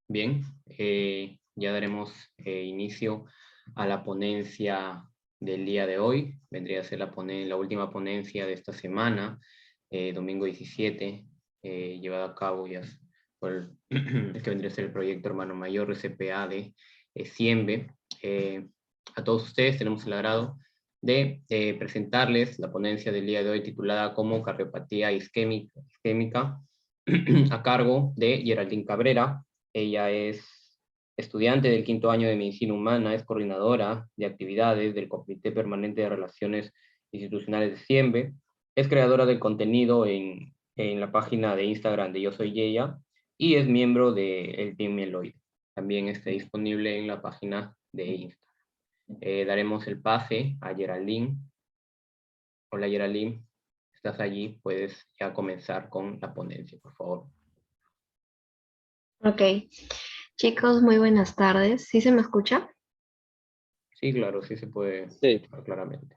Bien, ya daremos inicio a la ponencia del día de hoy. Vendría a ser la última ponencia de esta semana, domingo 17, llevada a cabo ya por el que vendría a ser el proyecto Hermano Mayor RCPA de CIEMBE. A todos ustedes tenemos el agrado de presentarles la ponencia del día de hoy titulada como Cardiopatía isquémica a cargo de Geraldine Cabrera. Ella es estudiante del 5º año de Medicina Humana, es coordinadora de actividades del Comité Permanente de Relaciones Institucionales de CIEMBE, es creadora de contenido en la página de Instagram de Yo Soy Yeya, y es miembro del Team Mieloide. También está disponible en la página de Instagram. Daremos el pase a Geraldine. Hola Geraldine, ¿estás allí? Puedes ya comenzar con la ponencia, por favor. Ok, chicos, muy buenas tardes. ¿Sí se me escucha? Sí, claro, sí se puede escuchar claramente.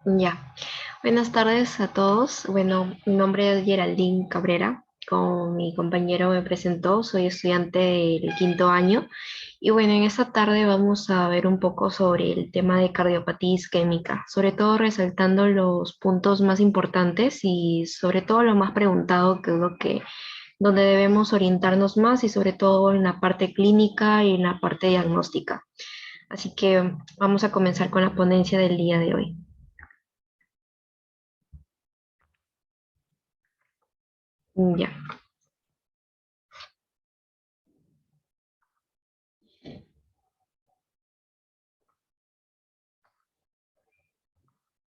Ya. Buenas tardes a todos. Bueno, mi nombre es Geraldine Cabrera. Como mi compañero me presentó, soy estudiante del 5º año. Y bueno, en esta tarde vamos a ver un poco sobre el tema de cardiopatía isquémica, sobre todo resaltando los puntos más importantes y sobre todo lo más preguntado, que es lo que donde debemos orientarnos más y sobre todo en la parte clínica y en la parte diagnóstica. Así que vamos a comenzar con la ponencia del día de hoy. Ya.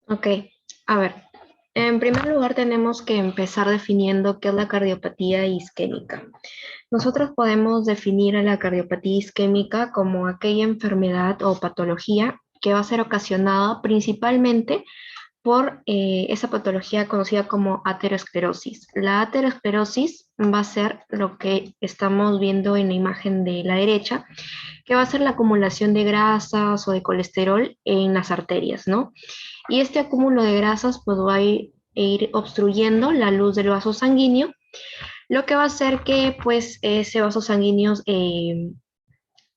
Ok, a ver. En primer lugar tenemos que empezar definiendo qué es la cardiopatía isquémica. Nosotros podemos definir a la cardiopatía isquémica como aquella enfermedad o patología que va a ser ocasionada principalmente por esa patología conocida como aterosclerosis. La aterosclerosis va a ser lo que estamos viendo en la imagen de la derecha, que va a ser la acumulación de grasas o de colesterol en las arterias, ¿no? Y este acúmulo de grasas pues va a ir obstruyendo la luz del vaso sanguíneo, lo que va a hacer que pues ese vaso sanguíneo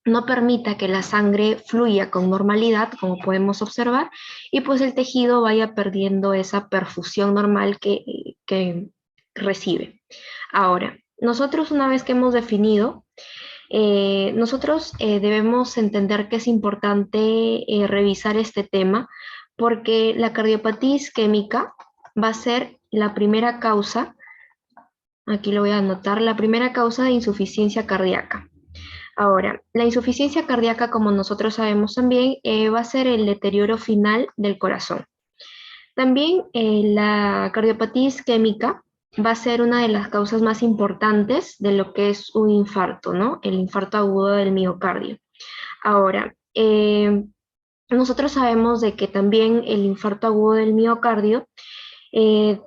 no permita que la sangre fluya con normalidad, como podemos observar, y pues el tejido vaya perdiendo esa perfusión normal que recibe. Ahora, nosotros una vez que hemos definido, nosotros debemos entender que es importante revisar este tema porque la cardiopatía isquémica va a ser la primera causa, aquí lo voy a anotar, la primera causa de insuficiencia cardíaca. Ahora, la insuficiencia cardíaca, como nosotros sabemos también, va a ser el deterioro final del corazón. También la cardiopatía isquémica va a ser una de las causas más importantes de lo que es un infarto, ¿no? El infarto agudo del miocardio. Ahora, nosotros sabemos de que también el infarto agudo del miocardio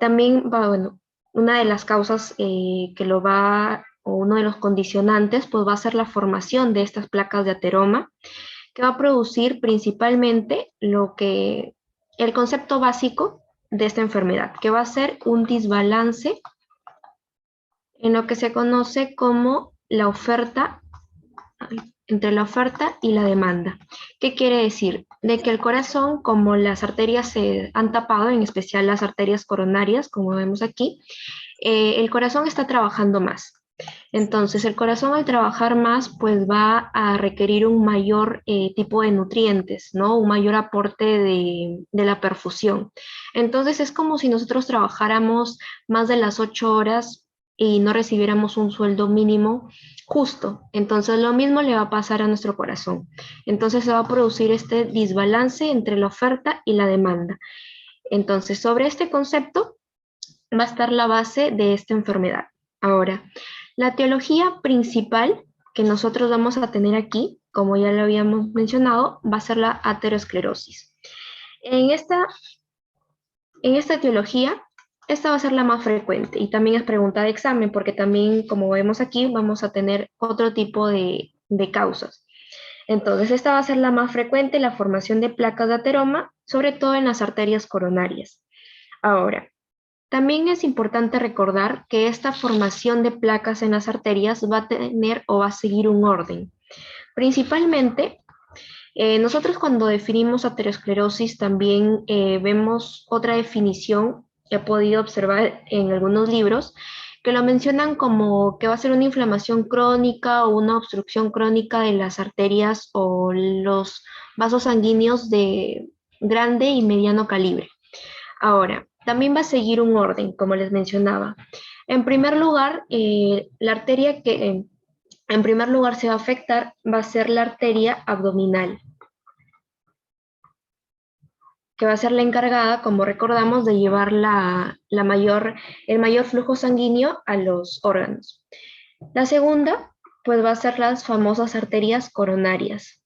también va, bueno, una de las causas que lo va, o uno de los condicionantes, pues va a ser la formación de estas placas de ateroma, que va a producir principalmente el concepto básico de esta enfermedad, que va a ser un desbalance en lo que se conoce como la oferta, entre la oferta y la demanda. ¿Qué quiere decir? De que el corazón, como las arterias se han tapado, en especial las arterias coronarias, como vemos aquí, el corazón está trabajando más. Entonces, el corazón al trabajar más, pues va a requerir un mayor tipo de nutrientes, ¿no? Un mayor aporte de la perfusión. Entonces, es como si nosotros trabajáramos más de las 8 horas y no recibiéramos un sueldo mínimo justo. Entonces, lo mismo le va a pasar a nuestro corazón. Entonces, se va a producir este desbalance entre la oferta y la demanda. Entonces, sobre este concepto va a estar la base de esta enfermedad. Ahora, la etiología principal que nosotros vamos a tener aquí, como ya lo habíamos mencionado, va a ser la aterosclerosis. En esta etiología, esta va a ser la más frecuente y también es pregunta de examen porque también, como vemos aquí, vamos a tener otro tipo de causas. Entonces, esta va a ser la más frecuente, la formación de placas de ateroma, sobre todo en las arterias coronarias. Ahora, También es importante recordar que esta formación de placas en las arterias va a tener o va a seguir un orden. Principalmente, nosotros cuando definimos aterosclerosis también vemos otra definición que he podido observar en algunos libros que lo mencionan como que va a ser una inflamación crónica o una obstrucción crónica de las arterias o los vasos sanguíneos de grande y mediano calibre. Ahora, también va a seguir un orden, como les mencionaba. En primer lugar, la arteria que en primer lugar se va a afectar va a ser la arteria abdominal, que va a ser la encargada, como recordamos, de llevar el mayor flujo sanguíneo a los órganos. La segunda, pues va a ser las famosas arterias coronarias,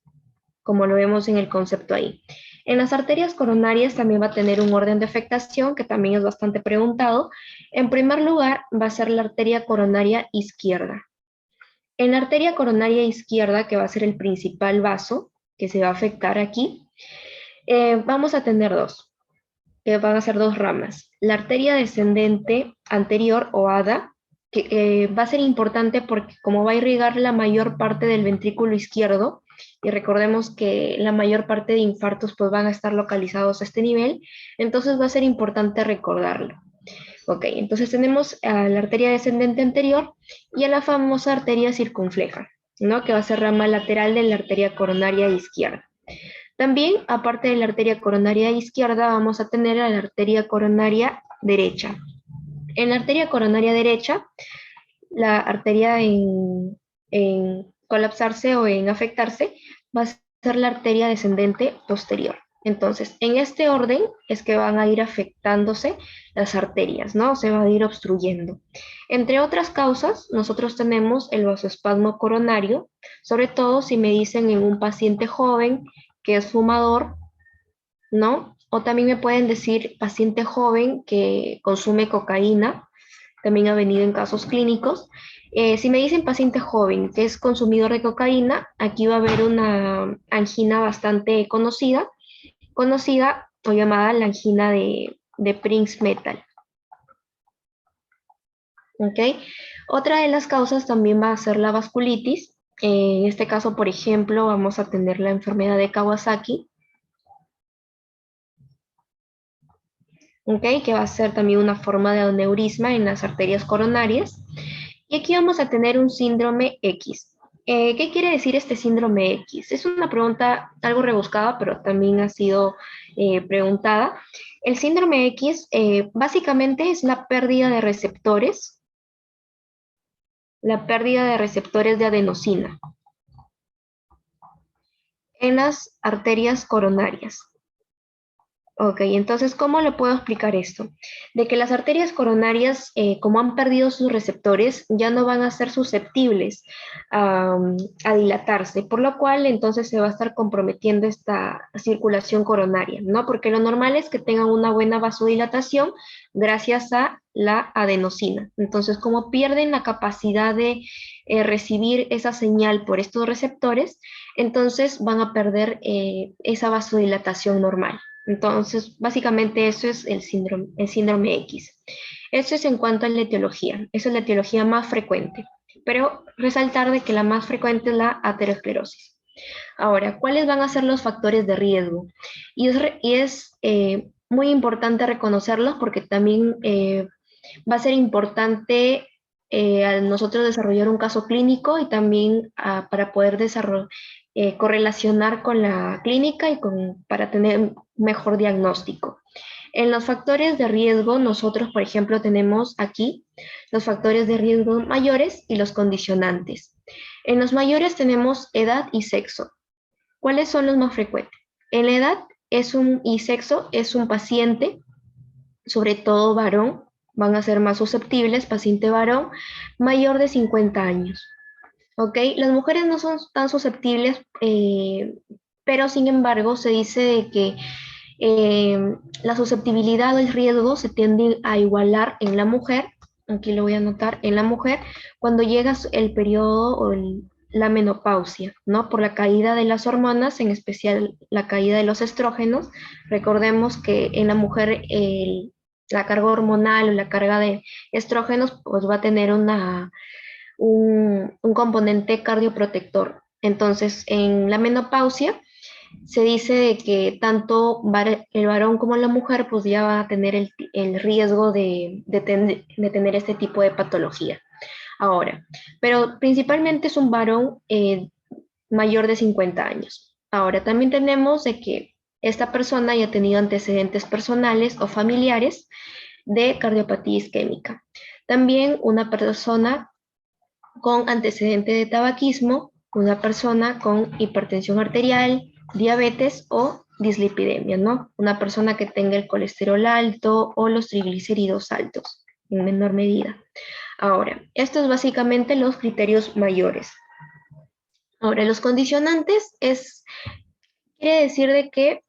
como lo vemos en el concepto ahí. En las arterias coronarias también va a tener un orden de afectación que también es bastante preguntado. En primer lugar, va a ser la arteria coronaria izquierda. En la arteria coronaria izquierda, que va a ser el principal vaso que se va a afectar aquí, vamos a tener dos, que van a ser dos ramas. La arteria descendente anterior o ADA, que va a ser importante porque como va a irrigar la mayor parte del ventrículo izquierdo, y recordemos que la mayor parte de infartos pues van a estar localizados a este nivel, entonces va a ser importante recordarlo. Ok, entonces tenemos a la arteria descendente anterior y a la famosa arteria circunfleja, ¿no? Que va a ser rama lateral de la arteria coronaria izquierda. También, aparte de la arteria coronaria izquierda, vamos a tener a la arteria coronaria derecha. En la arteria coronaria derecha, la arteria en colapsarse o en afectarse va a ser la arteria descendente posterior. Entonces, en este orden es que van a ir afectándose las arterias, ¿no? Se va a ir obstruyendo. Entre otras causas, nosotros tenemos el vasoespasmo coronario, sobre todo si me dicen en un paciente joven que es fumador, ¿no? O también me pueden decir paciente joven que consume cocaína, también ha venido en casos clínicos. Si me dicen paciente joven que es consumidor de cocaína, aquí va a haber una angina bastante conocida o llamada la angina de Prince-Metal. ¿Ok? Otra de las causas también va a ser la vasculitis. En este caso, por ejemplo, vamos a tener la enfermedad de Kawasaki, ¿ok? Que va a ser también una forma de aneurisma en las arterias coronarias. Y aquí vamos a tener un síndrome X. ¿Qué quiere decir este síndrome X? Es una pregunta algo rebuscada, pero también ha sido preguntada. El síndrome X básicamente es la pérdida de receptores de adenosina en las arterias coronarias. Ok, entonces, ¿cómo le puedo explicar esto? De que las arterias coronarias, como han perdido sus receptores, ya no van a ser susceptibles a dilatarse, por lo cual entonces se va a estar comprometiendo esta circulación coronaria, ¿no? Porque lo normal es que tengan una buena vasodilatación gracias a la adenosina. Entonces, como pierden la capacidad de recibir esa señal por estos receptores, entonces van a perder esa vasodilatación normal. Entonces, básicamente eso es el síndrome X. Eso es en cuanto a la etiología. Esa es la etiología más frecuente. Pero resaltar de que la más frecuente es la aterosclerosis. Ahora, ¿cuáles van a ser los factores de riesgo? Y es muy importante reconocerlos porque también va a ser importante a nosotros desarrollar un caso clínico y también para poder correlacionar con la clínica y para tener mejor diagnóstico. En los factores de riesgo, nosotros, por ejemplo, tenemos aquí los factores de riesgo mayores y los condicionantes. En los mayores tenemos edad y sexo. ¿Cuáles son los más frecuentes? En la edad y sexo es un paciente, sobre todo varón, van a ser más susceptibles, paciente varón, mayor de 50 años. ¿Ok? Las mujeres no son tan susceptibles, pero sin embargo se dice de que la susceptibilidad o el riesgo se tienden a igualar en la mujer, aquí lo voy a anotar, en la mujer, cuando llega el periodo o la menopausia, ¿no? Por la caída de las hormonas, en especial la caída de los estrógenos. Recordemos que en la mujer la carga hormonal o la carga de estrógenos, pues va a tener un componente cardioprotector. Entonces, en la menopausia se dice de que tanto el varón como la mujer pues ya va a tener el riesgo de tener este tipo de patología. Ahora, pero principalmente es un varón mayor de 50 años. Ahora, también tenemos de que esta persona haya tenido antecedentes personales o familiares de cardiopatía isquémica. También una persona con antecedente de tabaquismo, una persona con hipertensión arterial, diabetes o dislipidemia, ¿no? Una persona que tenga el colesterol alto o los triglicéridos altos en menor medida. Ahora, estos básicamente los criterios mayores. Ahora, los condicionantes quiere decir de que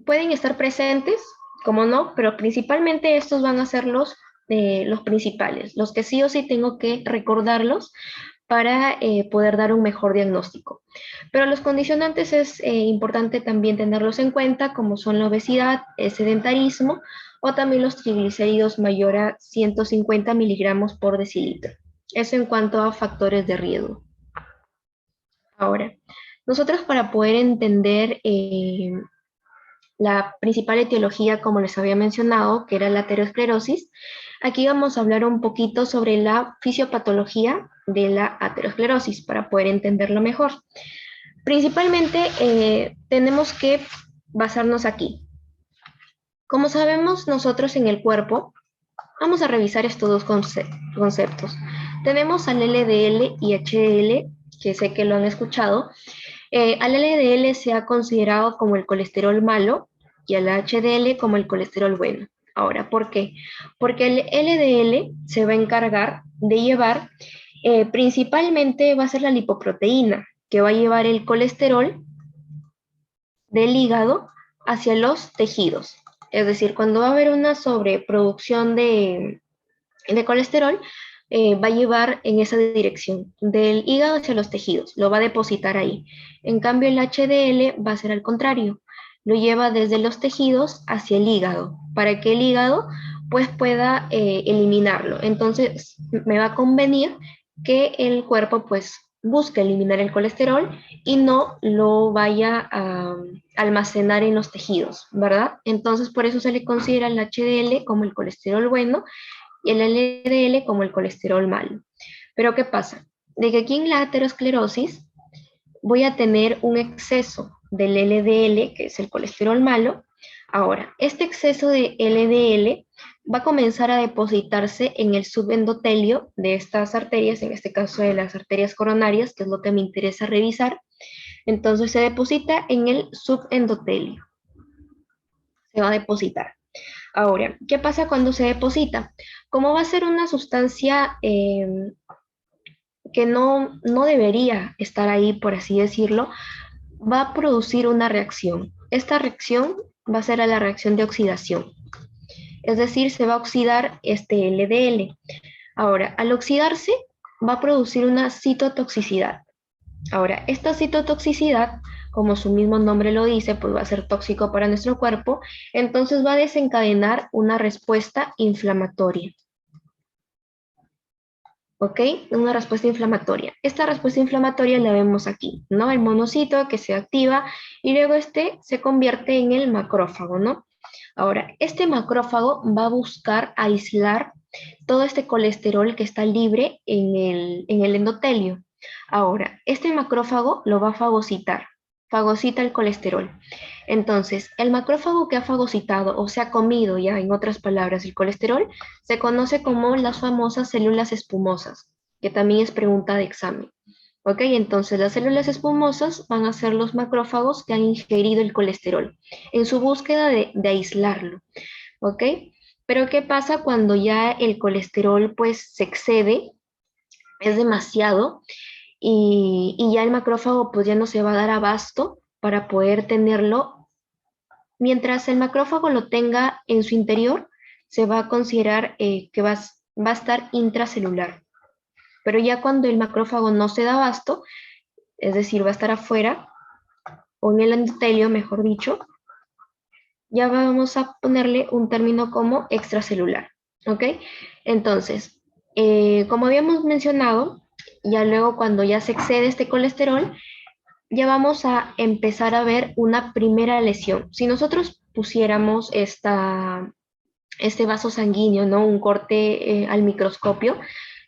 pueden estar presentes, como no, pero principalmente estos van a ser los principales, los que sí o sí tengo que recordarlos para poder dar un mejor diagnóstico. Pero los condicionantes es importante también tenerlos en cuenta, como son la obesidad, el sedentarismo o también los triglicéridos mayor a 150 miligramos por decilitro. Eso en cuanto a factores de riesgo. Ahora, nosotros para poder entender la principal etiología, como les había mencionado, que era la aterosclerosis, aquí vamos a hablar un poquito sobre la fisiopatología de la aterosclerosis para poder entenderlo mejor. Principalmente tenemos que basarnos aquí. Como sabemos nosotros en el cuerpo, vamos a revisar estos dos conceptos. Tenemos al LDL y HDL, que sé que lo han escuchado. Al LDL se ha considerado como el colesterol malo y al HDL como el colesterol bueno. Ahora, ¿por qué? Porque el LDL se va a encargar de llevar, principalmente va a ser la lipoproteína, que va a llevar el colesterol del hígado hacia los tejidos. Es decir, cuando va a haber una sobreproducción de colesterol, va a llevar en esa dirección, del hígado hacia los tejidos, lo va a depositar ahí. En cambio, el HDL va a ser al contrario, lo lleva desde los tejidos hacia el hígado, para que el hígado pues pueda eliminarlo. Entonces, me va a convenir que el cuerpo pues busque eliminar el colesterol y no lo vaya a almacenar en los tejidos, ¿verdad? Entonces, por eso se le considera el HDL como el colesterol bueno y el LDL como el colesterol malo. Pero ¿qué pasa? De que aquí en la aterosclerosis voy a tener un exceso del LDL, que es el colesterol malo. Ahora, este exceso de LDL va a comenzar a depositarse en el subendotelio de estas arterias, en este caso de las arterias coronarias, que es lo que me interesa revisar. Entonces se deposita en el subendotelio. Se va a depositar. Ahora, ¿qué pasa cuando se deposita? Como va a ser una sustancia que no debería estar ahí, por así decirlo, va a producir una reacción. Esta reacción va a ser a la reacción de oxidación. Es decir, se va a oxidar este LDL. Ahora, al oxidarse, va a producir una citotoxicidad. Ahora, esta citotoxicidad, como su mismo nombre lo dice, pues va a ser tóxico para nuestro cuerpo, entonces va a desencadenar una respuesta inflamatoria. ¿Ok? Una respuesta inflamatoria. Esta respuesta inflamatoria la vemos aquí, ¿no? El monocito que se activa y luego este se convierte en el macrófago, ¿no? Ahora, este macrófago va a buscar aislar todo este colesterol que está libre en el endotelio. Ahora, este macrófago lo va a fagocitar, fagocita el colesterol. Entonces, el macrófago que ha fagocitado o se ha comido ya, en otras palabras, el colesterol, se conoce como las famosas células espumosas, que también es pregunta de examen. ¿Ok? Entonces, las células espumosas van a ser los macrófagos que han ingerido el colesterol en su búsqueda de aislarlo. ¿Ok? Pero ¿qué pasa cuando ya el colesterol pues se excede, es demasiado y ya el macrófago pues ya no se va a dar abasto para poder tenerlo? Mientras el macrófago lo tenga en su interior, se va a considerar que va a estar intracelular. Pero ya cuando el macrófago no se da abasto, es decir, va a estar afuera, o en el endotelio, mejor dicho, ya vamos a ponerle un término como extracelular, ¿ok? Entonces, como habíamos mencionado, ya luego cuando ya se excede este colesterol, ya vamos a empezar a ver una primera lesión. Si nosotros pusiéramos este vaso sanguíneo, ¿no? Un corte al microscopio,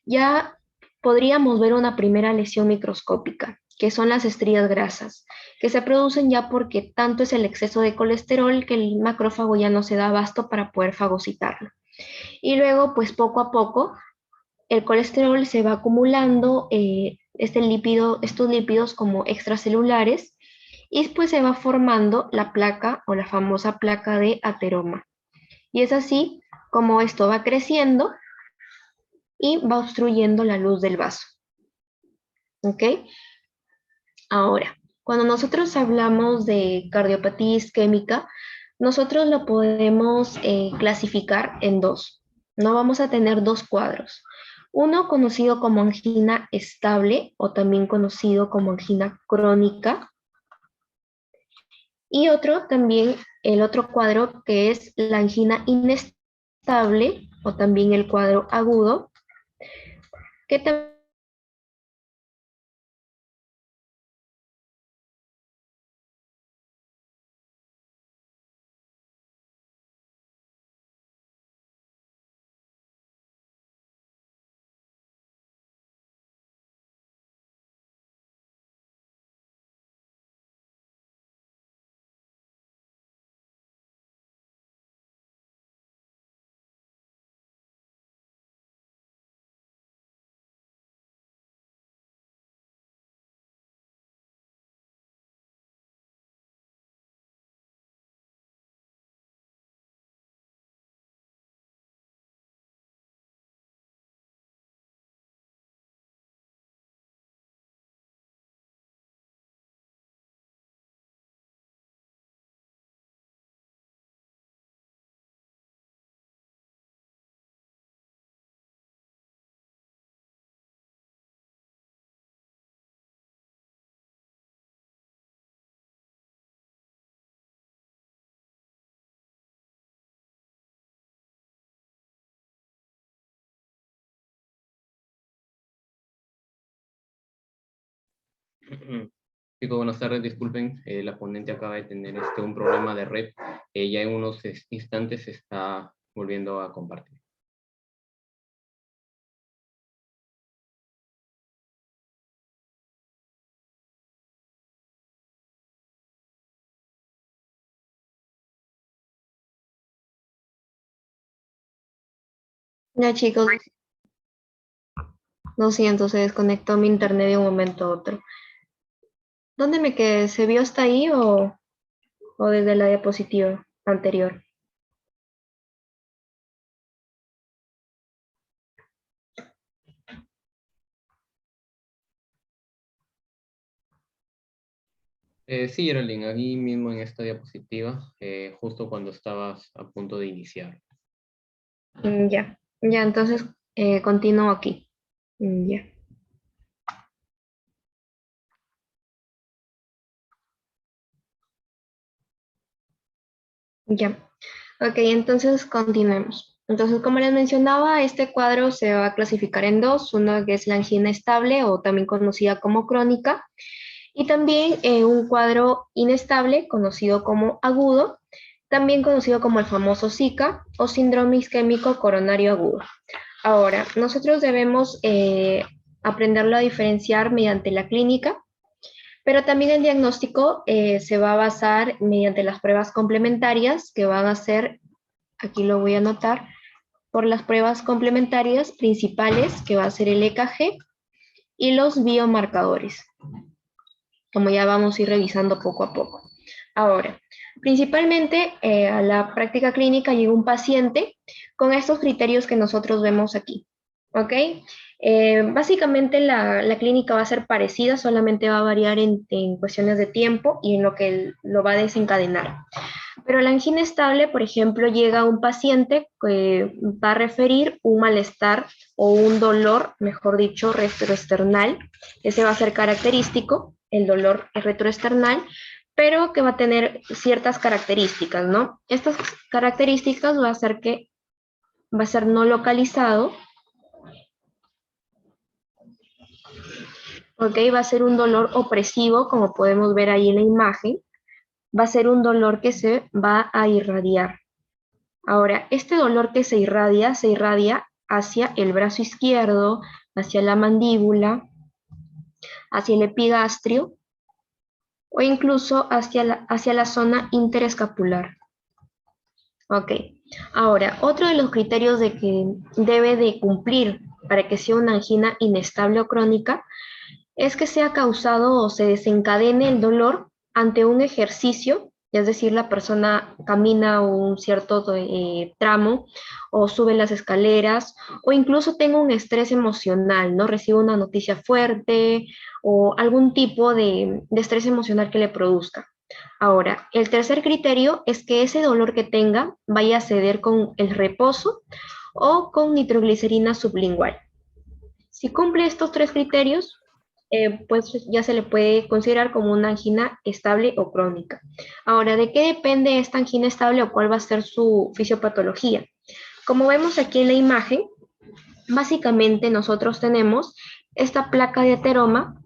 ya podríamos ver una primera lesión microscópica, que son las estrías grasas, que se producen ya porque tanto es el exceso de colesterol que el macrófago ya no se da abasto para poder fagocitarlo. Y luego, pues poco a poco, el colesterol se va acumulando, estos lípidos como extracelulares, y después se va formando la placa o la famosa placa de ateroma. Y es así como esto va creciendo y va obstruyendo la luz del vaso. ¿Ok? Ahora, cuando nosotros hablamos de cardiopatía isquémica, nosotros lo podemos clasificar en dos. No vamos a tener dos cuadros. Uno conocido como angina estable o también conocido como angina crónica. Y otro también, el otro cuadro que es la angina inestable o también el cuadro agudo, que también. Chicos, buenas tardes, disculpen, la ponente acaba de tener un problema de red. Ya en unos instantes se está volviendo a compartir. Ya chicos, lo siento, se desconectó mi internet de un momento a otro. ¿Dónde me quedé? ¿Se vio hasta ahí o desde la diapositiva anterior? Sí, Geraldine, ahí mismo en esta diapositiva, justo cuando estabas a punto de iniciar. Ya, entonces continúo aquí. Ya, ya. Ok, entonces continuemos. Entonces, como les mencionaba, este cuadro se va a clasificar en dos, uno que es la angina estable o también conocida como crónica, y también un cuadro inestable conocido como agudo, también conocido como el famoso SICA o síndrome isquémico coronario agudo. Ahora, nosotros debemos aprenderlo a diferenciar mediante la clínica, pero también el diagnóstico se va a basar mediante las pruebas complementarias que van a ser, aquí lo voy a anotar, por las pruebas complementarias principales que va a ser el EKG y los biomarcadores, como ya vamos a ir revisando poco a poco. Ahora, principalmente a la práctica clínica llega un paciente con estos criterios que nosotros vemos aquí, ¿ok? Básicamente la clínica va a ser parecida, solamente va a variar en cuestiones de tiempo y en lo que lo va a desencadenar. Pero la angina estable, por ejemplo, llega a un paciente que va a referir un malestar o un dolor, mejor dicho, retroesternal. Ese va a ser característico, el dolor retroesternal, pero que va a tener ciertas características, ¿no? Estas características va a hacer que va a ser no localizado, ¿ok? Va a ser un dolor opresivo, como podemos ver ahí en la imagen, va a ser un dolor que se va a irradiar. Ahora, este dolor que se irradia hacia el brazo izquierdo, hacia la mandíbula, hacia el epigastrio o incluso hacia la zona interescapular. Ok, ahora, otro de los criterios de que debe de cumplir para que sea una angina inestable o crónica es que sea causado o se desencadene el dolor ante un ejercicio, es decir, la persona camina un cierto tramo o sube las escaleras o incluso tenga un estrés emocional, ¿no? Recibe una noticia fuerte o algún tipo de estrés emocional que le produzca. Ahora, el tercer criterio es que ese dolor que tenga vaya a ceder con el reposo o con nitroglicerina sublingual. Si cumple estos tres criterios, pues ya se le puede considerar como una angina estable o crónica. Ahora, ¿de qué depende esta angina estable o cuál va a ser su fisiopatología? Como vemos aquí en la imagen, básicamente nosotros tenemos esta placa de ateroma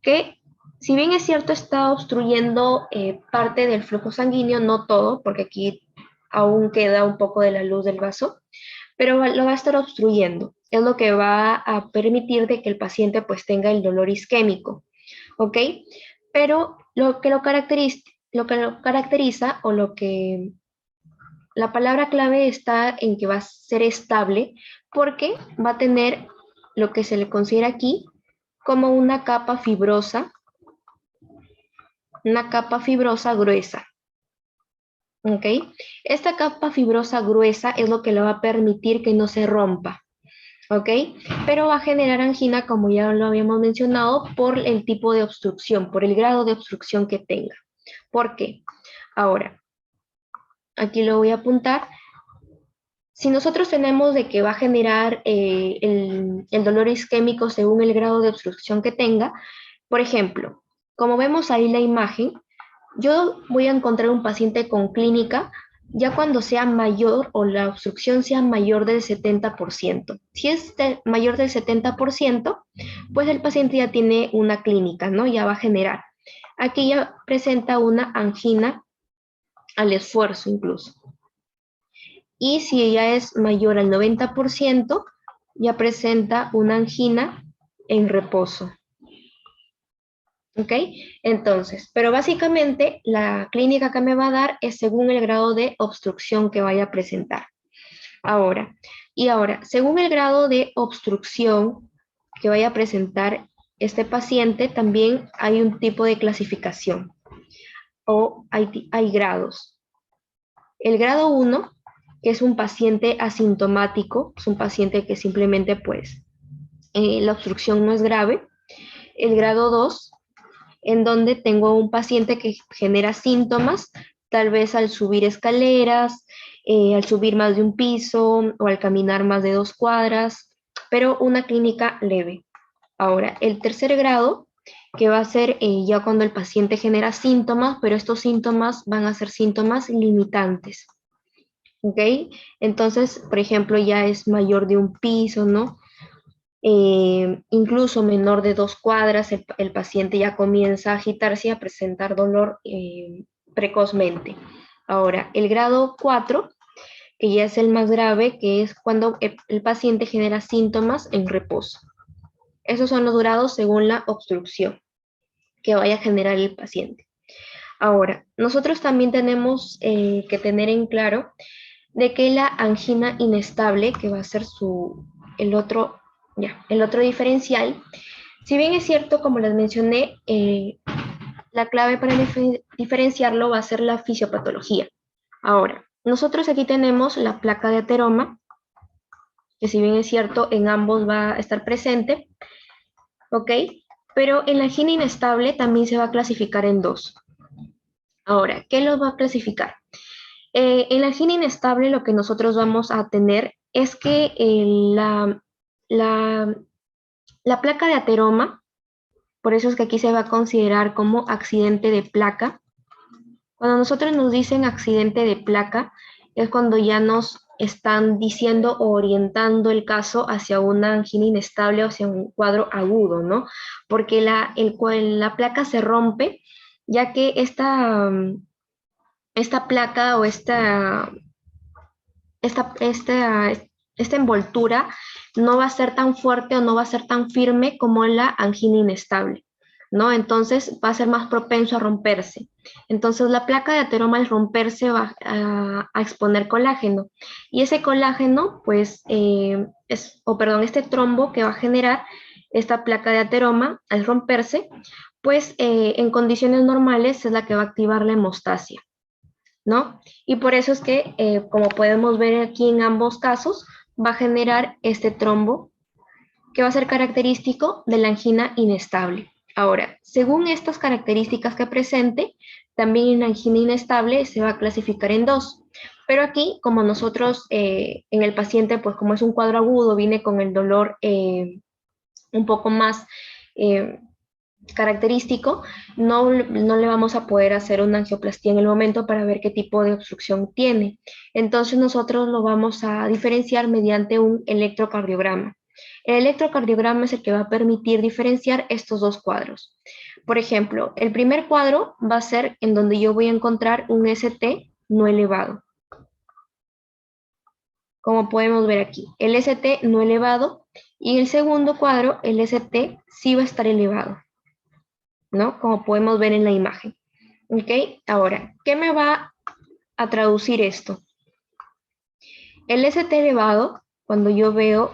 que, si bien es cierto, está obstruyendo parte del flujo sanguíneo, no todo, porque aquí aún queda un poco de la luz del vaso, pero lo va a estar obstruyendo. Es lo que va a permitir de que el paciente pues tenga el dolor isquémico, ¿ok? Pero lo que lo caracteriza o lo que la palabra clave está en que va a ser estable porque va a tener lo que se le considera aquí como una capa fibrosa gruesa, ¿ok? Esta capa fibrosa gruesa es lo que le va a permitir que no se rompa, ¿ok? Pero va a generar angina, como ya lo habíamos mencionado, por el tipo de obstrucción, por el grado de obstrucción que tenga. ¿Por qué? Ahora, aquí lo voy a apuntar. Si nosotros tenemos de que va a generar el dolor isquémico según el grado de obstrucción que tenga, por ejemplo, como vemos ahí la imagen, yo voy a encontrar un paciente con clínica ya cuando sea mayor o la obstrucción sea mayor del 70%. Si es mayor del 70%, pues el paciente ya tiene una clínica, ¿no? Ya va a generar. Aquí ya presenta una angina al esfuerzo incluso. Y si ella es mayor al 90%, ya presenta una angina en reposo. ¿Ok? Entonces, pero básicamente la clínica que me va a dar es según el grado de obstrucción que vaya a presentar. Ahora, según el grado de obstrucción que vaya a presentar este paciente, también hay un tipo de clasificación o hay grados. El grado 1, que es un paciente asintomático, es un paciente que simplemente pues la obstrucción no es grave. El grado 2, en donde tengo un paciente que genera síntomas, tal vez al subir escaleras, al subir más de un piso o al caminar más de 2 cuadras, pero una clínica leve. Ahora, el tercer grado, que va a ser ya cuando el paciente genera síntomas, pero estos síntomas van a ser síntomas limitantes. ¿Ok? Entonces, por ejemplo, ya es mayor de un piso, ¿no? Incluso menor de 2 cuadras, el paciente ya comienza a agitarse y a presentar dolor precozmente. Ahora, el grado 4, que ya es el más grave, que es cuando el paciente genera síntomas en reposo. Esos son los grados según la obstrucción que vaya a generar el paciente. Ahora, nosotros también tenemos que tener en claro de que la angina inestable, que va a ser el otro diferencial, si bien es cierto, como les mencioné, la clave para diferenciarlo va a ser la fisiopatología. Ahora, nosotros aquí tenemos la placa de ateroma, que si bien es cierto, en ambos va a estar presente, ¿ok? Pero en la angina inestable también se va a clasificar en dos. Ahora, ¿qué los va a clasificar? En la angina inestable lo que nosotros vamos a tener es que la placa de ateroma, por eso es que aquí se va a considerar como accidente de placa, Cuando nosotros nos dicen accidente de placa, es cuando ya nos están diciendo o orientando el caso hacia una angina inestable o hacia un cuadro agudo, ¿no? Porque la placa se rompe, ya que esta placa o esta envoltura no va a ser tan fuerte o no va a ser tan firme como la angina inestable, ¿no? Entonces va a ser más propenso a romperse. Entonces la placa de ateroma al romperse va a exponer colágeno y ese colágeno, pues, este trombo que va a generar esta placa de ateroma al romperse, pues en condiciones normales es la que va a activar la hemostasia, ¿no? Y por eso es que, como podemos ver aquí en ambos casos, va a generar este trombo que va a ser característico de la angina inestable. Ahora, según estas características que presente, también la angina inestable se va a clasificar en dos. Pero aquí, como nosotros en el paciente, pues como es un cuadro agudo, viene con el dolor un poco más eh, característico, no le vamos a poder hacer una angioplastía en el momento para ver qué tipo de obstrucción tiene. Entonces nosotros lo vamos a diferenciar mediante un electrocardiograma. El electrocardiograma es el que va a permitir diferenciar estos dos cuadros. Por ejemplo, el primer cuadro va a ser en donde yo voy a encontrar un ST no elevado. Como podemos ver aquí, el ST no elevado, y el segundo cuadro, el ST sí va a estar elevado, ¿no? Como podemos ver en la imagen. ¿Ok? Ahora, ¿qué me va a traducir esto? El ST elevado, cuando yo veo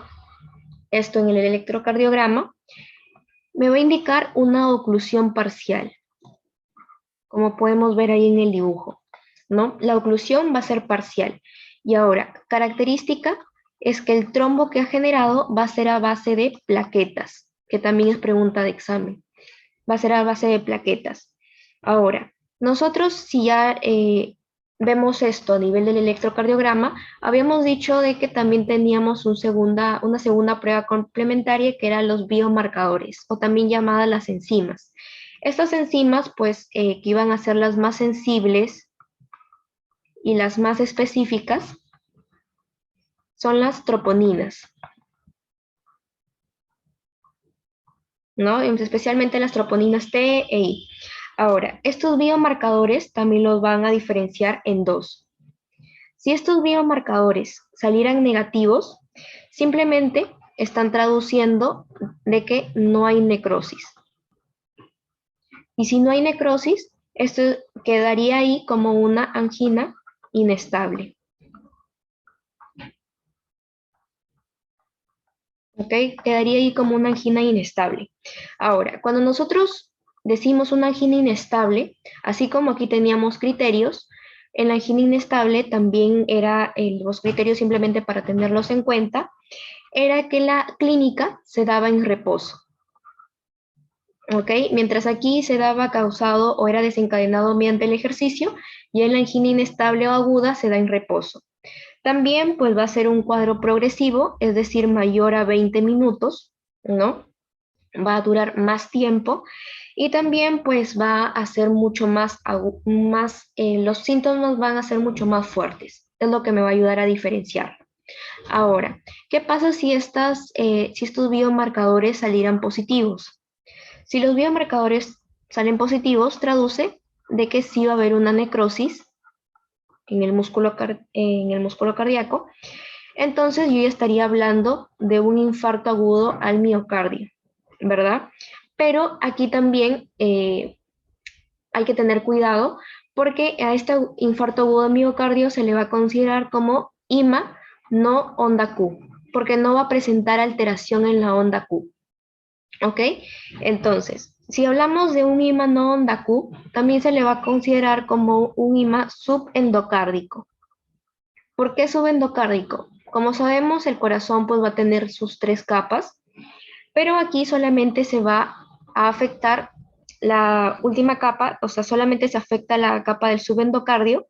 esto en el electrocardiograma, me va a indicar una oclusión parcial, como podemos ver ahí en el dibujo, ¿no? La oclusión va a ser parcial. Y ahora, característica es que el trombo que ha generado va a ser a base de plaquetas, que también es pregunta de examen. Va a ser a base de plaquetas. Ahora, nosotros si ya vemos esto a nivel del electrocardiograma, habíamos dicho de que también teníamos una segunda prueba complementaria que eran los biomarcadores o también llamadas las enzimas. Estas enzimas, pues, que iban a ser las más sensibles y las más específicas, son las troponinas, ¿no? Especialmente las troponinas T e I. Ahora, estos biomarcadores también los van a diferenciar en dos. Si estos biomarcadores salieran negativos, simplemente están traduciendo de que no hay necrosis. Y si no hay necrosis, esto quedaría ahí como una angina inestable. ¿Ok? Quedaría ahí como una angina inestable. Ahora, cuando nosotros decimos una angina inestable, así como aquí teníamos criterios, en la angina inestable también era los criterios simplemente para tenerlos en cuenta, era que la clínica se daba en reposo. ¿Ok? Mientras aquí se daba causado o era desencadenado mediante el ejercicio, y en la angina inestable o aguda se da en reposo. También pues va a ser un cuadro progresivo, es decir, mayor a 20 minutos, ¿no? Va a durar más tiempo y también pues va a ser mucho los síntomas van a ser mucho más fuertes. Es lo que me va a ayudar a diferenciar. Ahora, ¿qué pasa si estos biomarcadores salieran positivos? Si los biomarcadores salen positivos, traduce de que sí va a haber una necrosis en el músculo cardíaco, entonces yo ya estaría hablando de un infarto agudo al miocardio, ¿verdad? Pero aquí también hay que tener cuidado porque a este infarto agudo al miocardio se le va a considerar como IMA, no onda Q, porque no va a presentar alteración en la onda Q. ¿Ok? Entonces, si hablamos de un IMA no onda Q, también se le va a considerar como un IMA subendocárdico. ¿Por qué subendocárdico? Como sabemos, el corazón pues va a tener sus tres capas, pero aquí solamente se va a afectar la última capa, o sea, solamente se afecta la capa del subendocardio,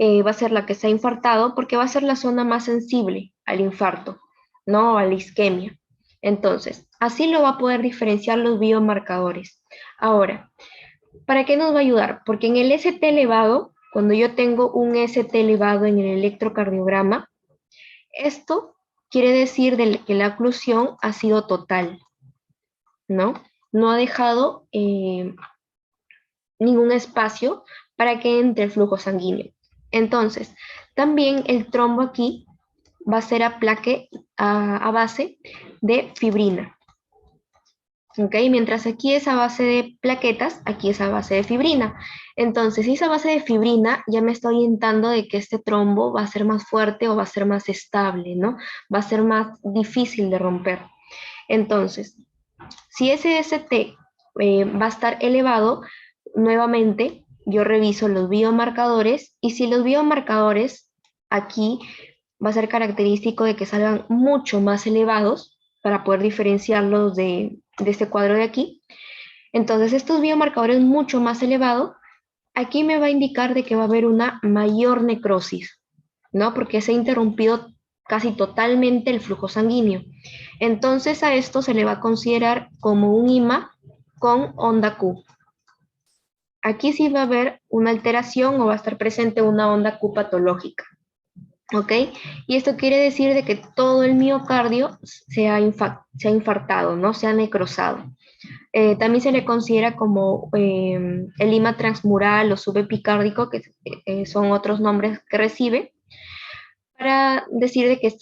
va a ser la que se ha infartado porque va a ser la zona más sensible al infarto, ¿no? A la isquemia. Entonces, así lo va a poder diferenciar los biomarcadores. Ahora, ¿Para qué nos va a ayudar? Porque en el ST elevado, cuando yo tengo un ST elevado en el electrocardiograma, esto quiere decir que la oclusión ha sido total, ¿no? No ha dejado ningún espacio para que entre el flujo sanguíneo. Entonces, también el trombo aquí va a ser a base de fibrina. ¿Ok? Mientras aquí es a base de plaquetas, aquí es a base de fibrina. Entonces, si es a base de fibrina, ya me estoy orientando de que este trombo va a ser más fuerte o va a ser más estable, ¿no? Va a ser más difícil de romper. Entonces, si ese ST va a estar elevado, nuevamente yo reviso los biomarcadores y si los biomarcadores aquí va a ser característico de que salgan mucho más elevados para poder diferenciarlos de este cuadro de aquí. Entonces, estos biomarcadores mucho más elevados, aquí me va a indicar de que va a haber una mayor necrosis, ¿no? Porque se ha interrumpido casi totalmente el flujo sanguíneo. Entonces, a esto se le va a considerar como un IMA con onda Q. Aquí sí va a haber una alteración o va a estar presente una onda Q patológica. ¿Ok? Y esto quiere decir de que todo el miocardio se ha infartado, ¿no? Se ha necrosado. También se le considera como el lima transmural o subepicárdico, que son otros nombres que recibe, para decir de que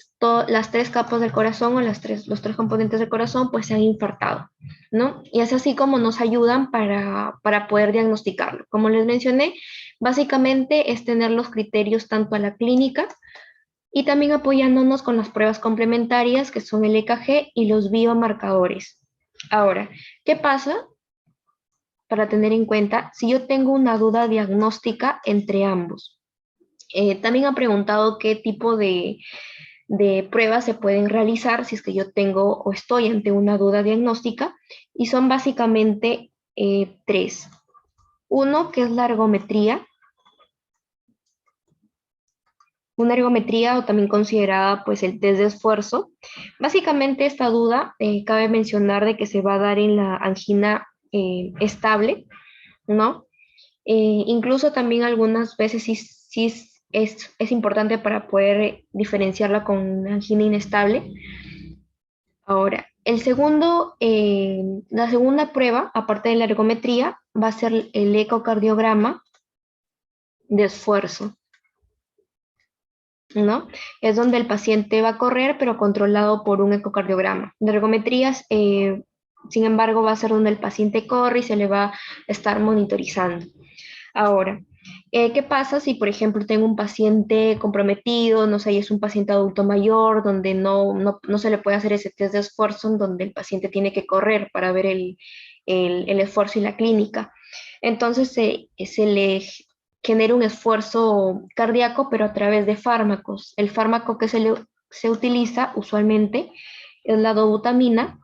las tres capas del corazón o los tres componentes del corazón pues se han infartado, ¿no? Y es así como nos ayudan para poder diagnosticarlo. Como les mencioné, básicamente es tener los criterios tanto a la clínica y también apoyándonos con las pruebas complementarias que son el EKG y los biomarcadores. Ahora, ¿qué pasa para tener en cuenta si yo tengo una duda diagnóstica entre ambos? También ha preguntado qué tipo de pruebas se pueden realizar si es que yo tengo o estoy ante una duda diagnóstica y son básicamente tres. Uno, que es la ergometría. Una ergometría o también considerada pues el test de esfuerzo. Básicamente esta duda cabe mencionar de que se va a dar en la angina estable, ¿no? Incluso también algunas veces sí es importante para poder diferenciarla con una angina inestable. Ahora, la segunda prueba, aparte de la ergometría, va a ser el ecocardiograma de esfuerzo, ¿no? Es donde el paciente va a correr, pero controlado por un ecocardiograma. La ergometría, sin embargo, va a ser donde el paciente corre y se le va a estar monitorizando. Ahora, ¿qué pasa si, por ejemplo, tengo un paciente comprometido, no sé, y es un paciente adulto mayor, donde no se le puede hacer ese test de esfuerzo, en donde el paciente tiene que correr para ver el esfuerzo y la clínica? Entonces, se le genera un esfuerzo cardíaco, pero a través de fármacos. El fármaco que se utiliza usualmente es la dobutamina,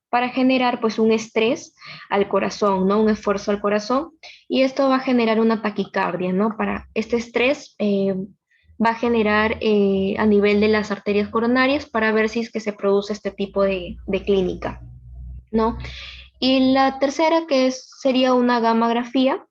para generar pues un estrés al corazón, ¿no? Un esfuerzo al corazón y esto va a generar una taquicardia, ¿no? Para este estrés va a generar a nivel de las arterias coronarias para ver si es que se produce este tipo de clínica, ¿no? Y la tercera sería una gammagrafía,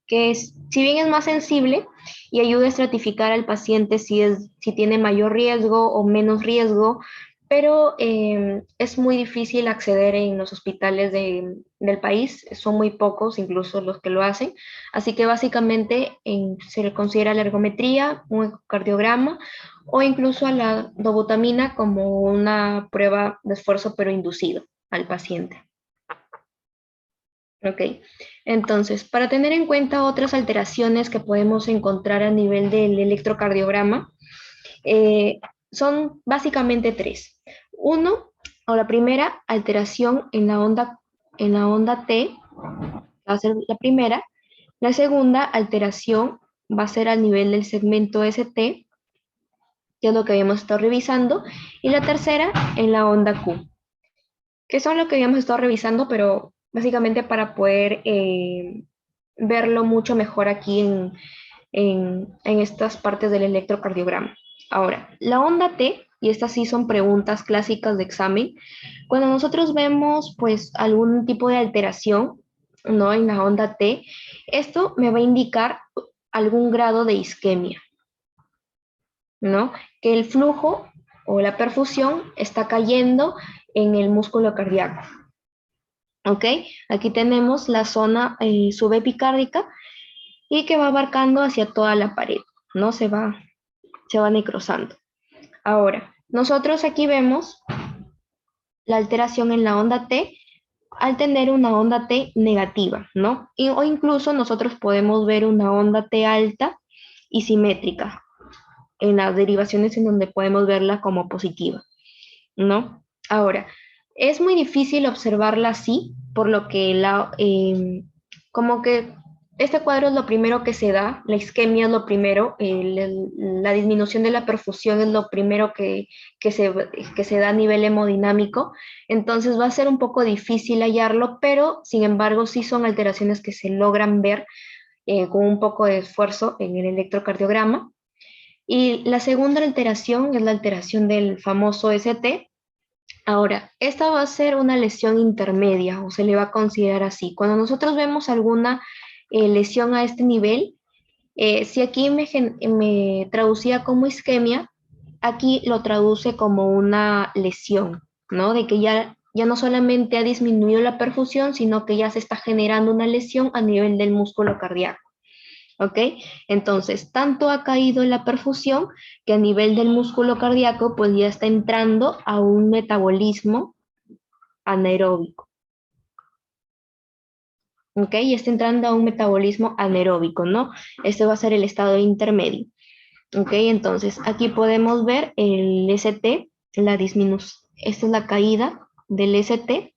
que es, si bien es más sensible y ayuda a estratificar al paciente si tiene mayor riesgo o menos riesgo, pero es muy difícil acceder en los hospitales del país, son muy pocos incluso los que lo hacen, así que básicamente se le considera la ergometría, un ecocardiograma o incluso a la dobutamina como una prueba de esfuerzo pero inducido al paciente. Ok, entonces, para tener en cuenta otras alteraciones que podemos encontrar a nivel del electrocardiograma, eh, son básicamente tres. Uno, o la primera, alteración en la onda T, va a ser la primera. La segunda, alteración, va a ser al nivel del segmento ST, que es lo que habíamos estado revisando. Y la tercera, en la onda Q, que son lo que habíamos estado revisando, pero básicamente para poder verlo mucho mejor aquí en estas partes del electrocardiograma. Ahora, la onda T, y estas sí son preguntas clásicas de examen, cuando nosotros vemos pues algún tipo de alteración, ¿no? En la onda T, esto me va a indicar algún grado de isquemia, ¿no? Que el flujo o la perfusión está cayendo en el músculo cardíaco. ¿Ok? Aquí tenemos la zona subepicárdica y que va abarcando hacia toda la pared, ¿no? Se va necrosando. Ahora, nosotros aquí vemos la alteración en la onda T al tener una onda T negativa, ¿no? O incluso nosotros podemos ver una onda T alta y simétrica en las derivaciones en donde podemos verla como positiva, ¿no? Ahora, es muy difícil observarla así, por lo que como que este cuadro es lo primero que se da, la isquemia es lo primero, la disminución de la perfusión es lo primero que se da a nivel hemodinámico, entonces va a ser un poco difícil hallarlo, pero sin embargo sí son alteraciones que se logran ver con un poco de esfuerzo en el electrocardiograma. Y la segunda alteración es la alteración del famoso ST. Ahora, esta va a ser una lesión intermedia o se le va a considerar así. Cuando nosotros vemos alguna lesión a este nivel, si aquí me traducía como isquemia, aquí lo traduce como una lesión, ¿no? De que ya no solamente ha disminuido la perfusión, sino que ya se está generando una lesión a nivel del músculo cardíaco. ¿Ok? Entonces, tanto ha caído la perfusión que a nivel del músculo cardíaco, pues ya está entrando a un metabolismo anaeróbico. ¿Ok? Y está entrando a un metabolismo anaeróbico, ¿no? Este va a ser el estado intermedio. ¿Ok? Entonces, aquí podemos ver el ST, la disminución. Esta es la caída del ST,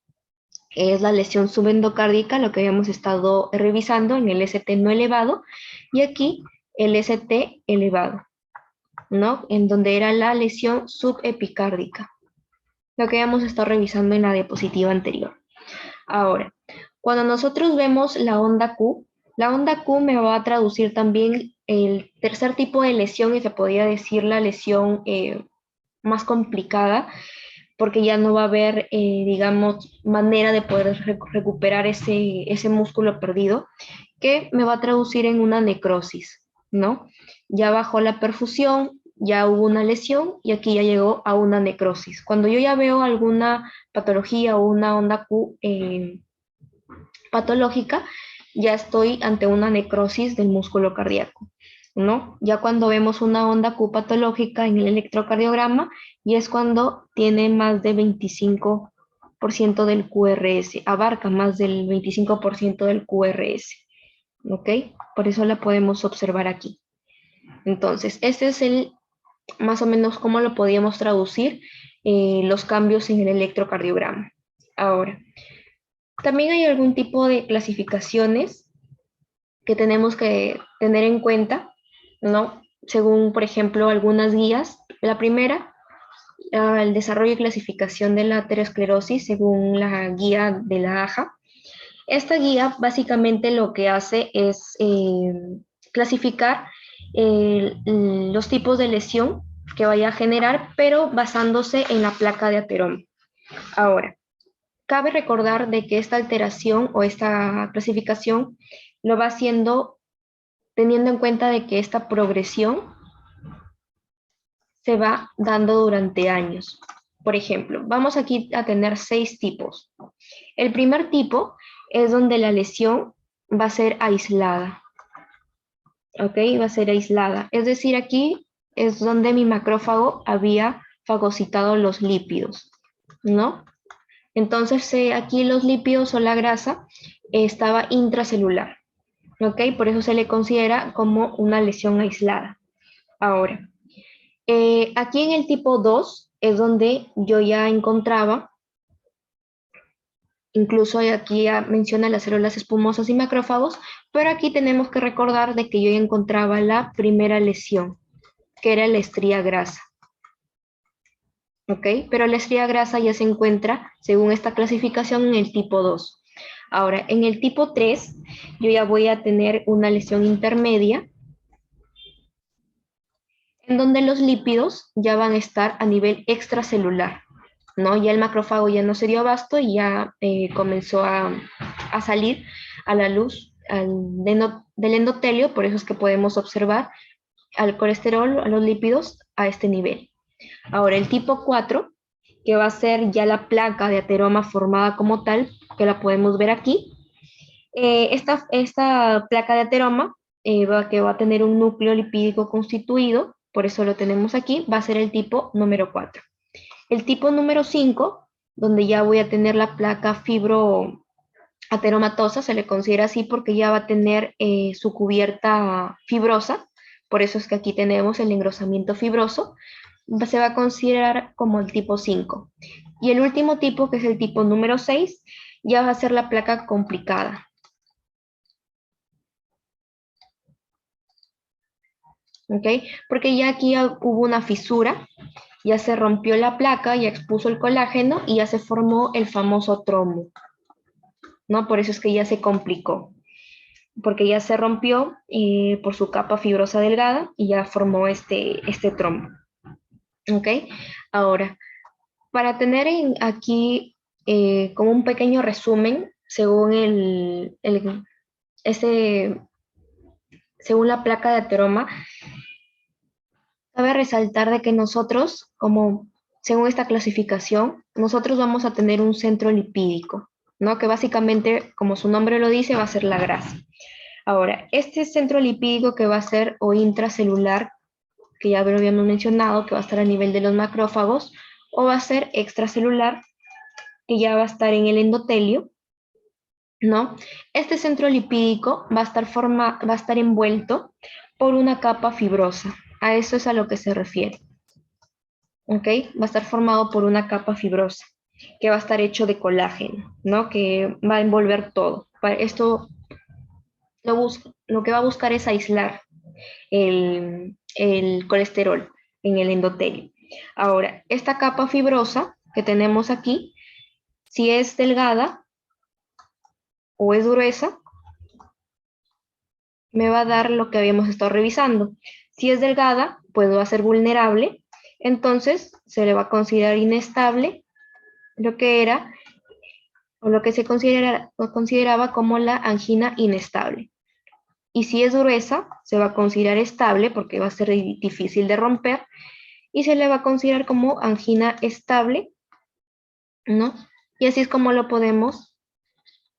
es la lesión subendocárdica, lo que habíamos estado revisando en el ST no elevado, y aquí el ST elevado, ¿no? En donde era la lesión subepicárdica, lo que habíamos estado revisando en la diapositiva anterior. Ahora, cuando nosotros vemos la onda Q me va a traducir también el tercer tipo de lesión y se podría decir la lesión más complicada, porque ya no va a haber, digamos, manera de poder recuperar ese músculo perdido, que me va a traducir en una necrosis, ¿no? Ya bajó la perfusión, ya hubo una lesión y aquí ya llegó a una necrosis. Cuando yo ya veo alguna patología o una onda Q patológica, ya estoy ante una necrosis del músculo cardíaco, ¿no? Ya cuando vemos una onda Q patológica en el electrocardiograma, y es cuando tiene más de 25% del QRS, abarca más del 25% del QRS, ¿ok? Por eso la podemos observar aquí. Entonces, este es más o menos cómo lo podíamos traducir los cambios en el electrocardiograma. Ahora, también hay algún tipo de clasificaciones que tenemos que tener en cuenta, ¿no? Según, por ejemplo, algunas guías. La primera, el desarrollo y clasificación de la aterosclerosis según la guía de la AJA. Esta guía básicamente lo que hace es clasificar los tipos de lesión que vaya a generar, pero basándose en la placa de ateroma. Ahora, cabe recordar de que esta alteración o esta clasificación lo va haciendo teniendo en cuenta de que esta progresión se va dando durante años. Por ejemplo, vamos aquí a tener 6 tipos. El primer tipo es donde la lesión va a ser aislada. ¿Ok? Va a ser aislada. Es decir, aquí es donde mi macrófago había fagocitado los lípidos, ¿no? Entonces, aquí los lípidos o la grasa estaba intracelular. ¿Ok? Por eso se le considera como una lesión aislada. Ahora, aquí en el tipo 2 es donde yo ya encontraba, incluso aquí ya menciona las células espumosas y macrófagos, pero aquí tenemos que recordar de que yo ya encontraba la primera lesión, que era la estría grasa. ¿Ok? Pero la estría grasa ya se encuentra, según esta clasificación, en el tipo 2. Ahora, en el tipo 3, yo ya voy a tener una lesión intermedia. en donde los lípidos ya van a estar a nivel extracelular, ¿no? Ya el macrófago ya no se dio abasto y ya comenzó a salir a la luz del endotelio, por eso es que podemos observar al colesterol, a los lípidos a este nivel. Ahora, el tipo 4, que va a ser ya la placa de ateroma formada como tal, que la podemos ver aquí. Esta placa de ateroma, que va a tener un núcleo lipídico constituido, por eso lo tenemos aquí, va a ser el tipo número 4. El tipo número 5, donde ya voy a tener la placa fibroateromatosa, se le considera así porque ya va a tener su cubierta fibrosa, por eso es que aquí tenemos el engrosamiento fibroso, se va a considerar como el tipo 5. Y el último tipo, que es el tipo número 6, ya va a ser la placa complicada. ¿Ok? Porque ya aquí hubo una fisura, ya se rompió la placa, ya expuso el colágeno y ya se formó el famoso trombo, ¿no? Por eso es que ya se complicó, porque ya se rompió por su capa fibrosa delgada y ya formó este trombo. ¿Ok? Ahora, para tener aquí como un pequeño resumen, según la placa de ateroma, cabe resaltar de que nosotros, como según esta clasificación, nosotros vamos a tener un centro lipídico, ¿no? Que básicamente, como su nombre lo dice, va a ser la grasa. Ahora, este centro lipídico que va a ser o intracelular, que ya lo habíamos mencionado, que va a estar a nivel de los macrófagos, o va a ser extracelular, que ya va a estar en el endotelio, ¿no? Este centro lipídico va a estar envuelto por una capa fibrosa. A eso es a lo que se refiere. ¿Ok? Va a estar formado por una capa fibrosa, que va a estar hecho de colágeno, ¿no? Que va a envolver todo. Esto lo que va a buscar es aislar el colesterol en el endotelio. Ahora, esta capa fibrosa que tenemos aquí, si es delgada o es gruesa, me va a dar lo que habíamos estado revisando. Si es delgada, pues va a ser vulnerable, entonces se le va a considerar inestable lo que era o lo que se consideraba como la angina inestable. Y si es gruesa, se va a considerar estable porque va a ser difícil de romper y se le va a considerar como angina estable, ¿no? Y así es como lo podemos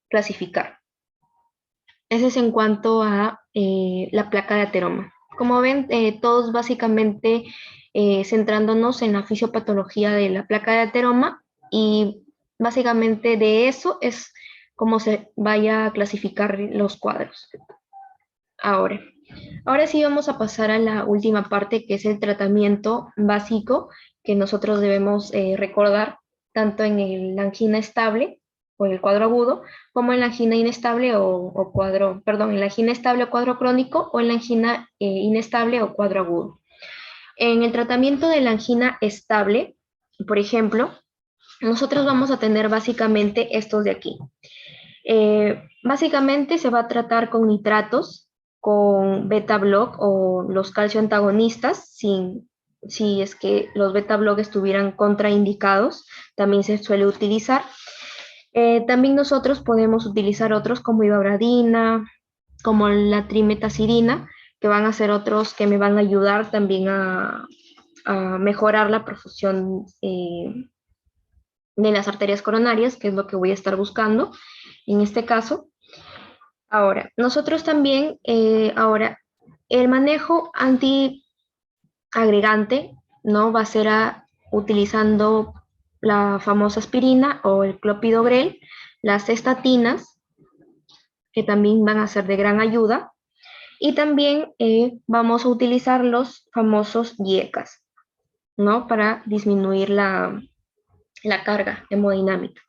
clasificar. Ese es en cuanto a la placa de ateroma. Como ven, todos básicamente centrándonos en la fisiopatología de la placa de ateroma y básicamente de eso es como se vaya a clasificar los cuadros. Ahora sí vamos a pasar a la última parte, que es el tratamiento básico que nosotros debemos recordar tanto en la angina estable o en el cuadro agudo, como en la angina inestable en la angina estable o cuadro crónico o en la angina inestable o cuadro agudo. En el tratamiento de la angina estable, por ejemplo, nosotros vamos a tener básicamente estos de aquí. Básicamente se va a tratar con nitratos, con beta-block o los calcio antagonistas, si es que los beta-block estuvieran contraindicados, también se suele utilizar. También nosotros podemos utilizar otros como ibabradina, como la trimetazidina, que van a ser otros que me van a ayudar también a mejorar la perfusión de las arterias coronarias, que es lo que voy a estar buscando en este caso. Ahora, nosotros también, el manejo antiagregante, ¿no? Va a ser utilizando la famosa aspirina o el clopidogrel, las estatinas, que también van a ser de gran ayuda, y también vamos a utilizar los famosos IECAS, ¿no? Para disminuir la carga hemodinámica.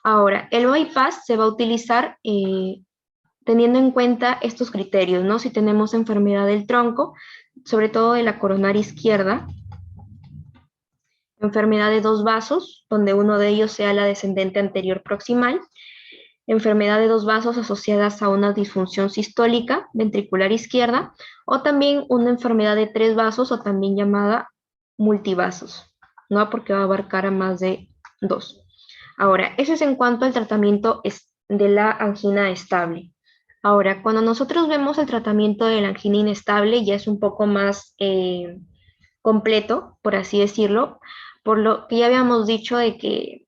Ahora, el bypass se va a utilizar teniendo en cuenta estos criterios, ¿no? Si tenemos enfermedad del tronco, sobre todo de la coronaria izquierda, enfermedad de dos vasos, donde uno de ellos sea la descendente anterior proximal, enfermedad de dos vasos asociadas a una disfunción sistólica ventricular izquierda, o también una enfermedad de tres vasos o también llamada multivasos, ¿no? Porque va a abarcar a más de dos. Ahora, eso es en cuanto al tratamiento de la angina estable. Ahora, cuando nosotros vemos el tratamiento de la angina inestable, ya es un poco más completo, por así decirlo, por lo que ya habíamos dicho de que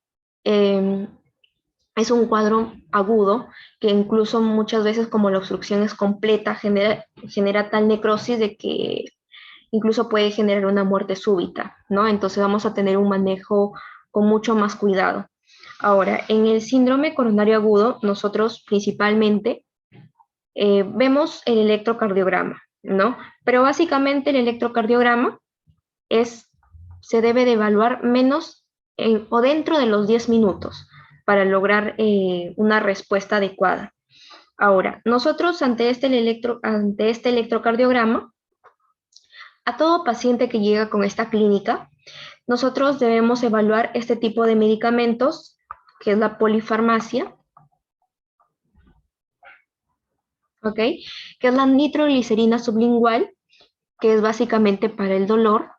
es un cuadro agudo, que incluso muchas veces como la obstrucción es completa, genera tal necrosis de que incluso puede generar una muerte súbita, ¿no? Entonces vamos a tener un manejo con mucho más cuidado. Ahora, en el síndrome coronario agudo, nosotros principalmente vemos el electrocardiograma, ¿no? Pero básicamente el electrocardiograma se debe de evaluar menos o dentro de los 10 minutos para lograr una respuesta adecuada. Ahora, nosotros ante este electrocardiograma, a todo paciente que llega con esta clínica, nosotros debemos evaluar este tipo de medicamentos, que es la polifarmacia, ¿ok? Que es la nitroglicerina sublingual, que es básicamente para el dolor,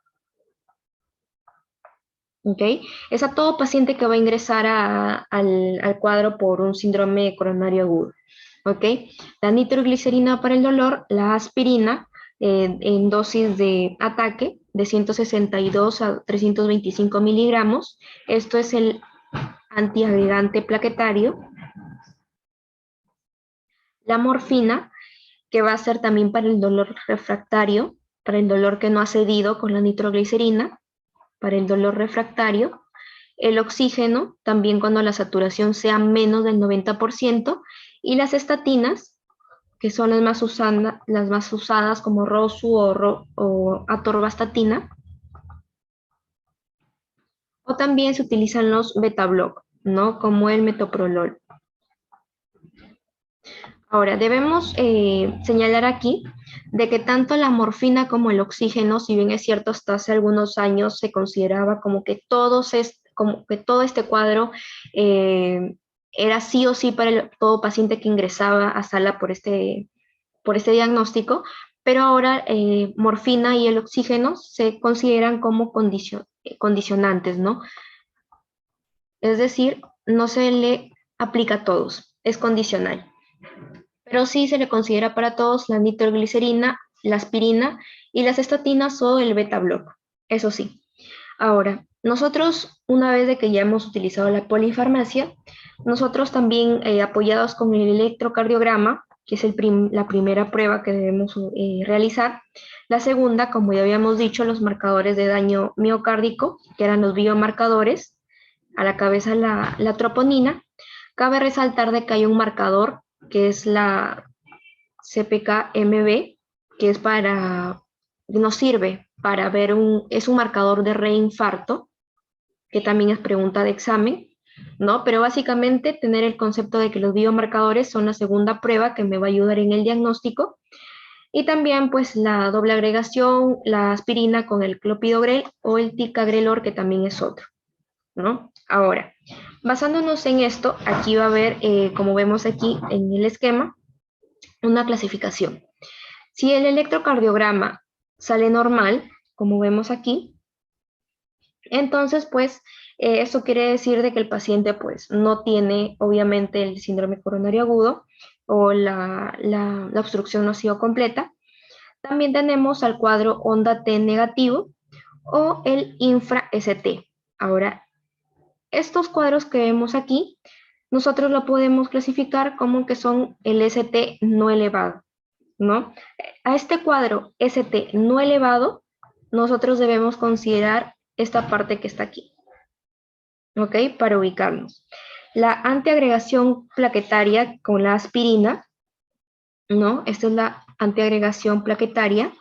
¿ok? Es a todo paciente que va a ingresar al cuadro por un síndrome coronario agudo, ¿ok? La nitroglicerina para el dolor, la aspirina en dosis de ataque de 162 a 325 miligramos. Esto es el antiagregante plaquetario. La morfina, que va a ser también para el dolor refractario, para el dolor que no ha cedido con la nitroglicerina, para el dolor refractario. El oxígeno, también cuando la saturación sea menos del 90%, y las estatinas, que son las más usadas como Rosu o atorvastatina, o también se utilizan los beta-block, ¿no? Como el metoprolol. Ahora, debemos señalar aquí de que tanto la morfina como el oxígeno, si bien es cierto, hasta hace algunos años se consideraba como que todo este cuadro era sí o sí para todo paciente que ingresaba a sala por este diagnóstico, pero ahora morfina y el oxígeno se consideran como condicionantes, ¿no? Es decir, no se le aplica a todos, es condicional. Pero sí se le considera para todos la nitroglicerina, la aspirina y las estatinas o el beta-block, eso sí. Ahora, nosotros, una vez de que ya hemos utilizado la polifarmacia, nosotros también apoyados con el electrocardiograma, que es la primera prueba que debemos realizar, la segunda, como ya habíamos dicho, los marcadores de daño miocárdico, que eran los biomarcadores, a la cabeza la troponina. Cabe resaltar de que hay un marcador que es la CPK-MB, que nos sirve para ver es un marcador de reinfarto, que también es pregunta de examen, ¿no? Pero básicamente tener el concepto de que los biomarcadores son la segunda prueba que me va a ayudar en el diagnóstico, y también pues la doble agregación, la aspirina con el clopidogrel o el ticagrelor, que también es otro, ¿no? Ahora, basándonos en esto, aquí va a haber, como vemos aquí en el esquema, una clasificación. Si el electrocardiograma sale normal, como vemos aquí, entonces pues eso quiere decir de que el paciente pues no tiene obviamente el síndrome coronario agudo o la obstrucción no ha sido completa. También tenemos al cuadro onda T negativo o el infra-ST. Ahora, estos cuadros que vemos aquí, nosotros lo podemos clasificar como que son el ST no elevado, ¿no? A este cuadro ST no elevado, nosotros debemos considerar esta parte que está aquí, ¿ok? Para ubicarnos. La antiagregación plaquetaria con la aspirina, ¿no? Esta es la antiagregación plaquetaria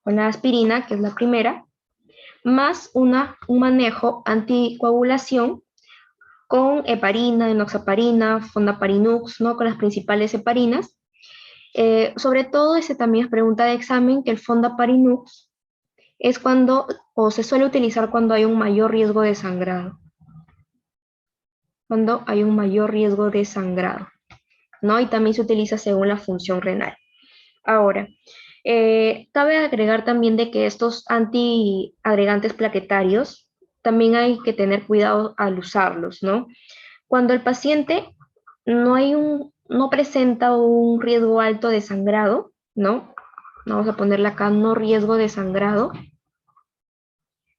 con la aspirina, que es la primera, más un manejo anticoagulación con heparina, enoxaparina, fondaparinux, ¿no? Con las principales heparinas. Sobre todo, ese también es pregunta de examen, que el fondaparinux es cuando, o se suele utilizar cuando hay un mayor riesgo de sangrado. cuando hay un mayor riesgo de sangrado, ¿no? Y también se utiliza según la función renal. Ahora, cabe agregar también de que estos antiagregantes plaquetarios también hay que tener cuidado al usarlos, ¿no? Cuando el paciente no presenta un riesgo alto de sangrado, ¿no? Vamos a ponerle acá no riesgo de sangrado.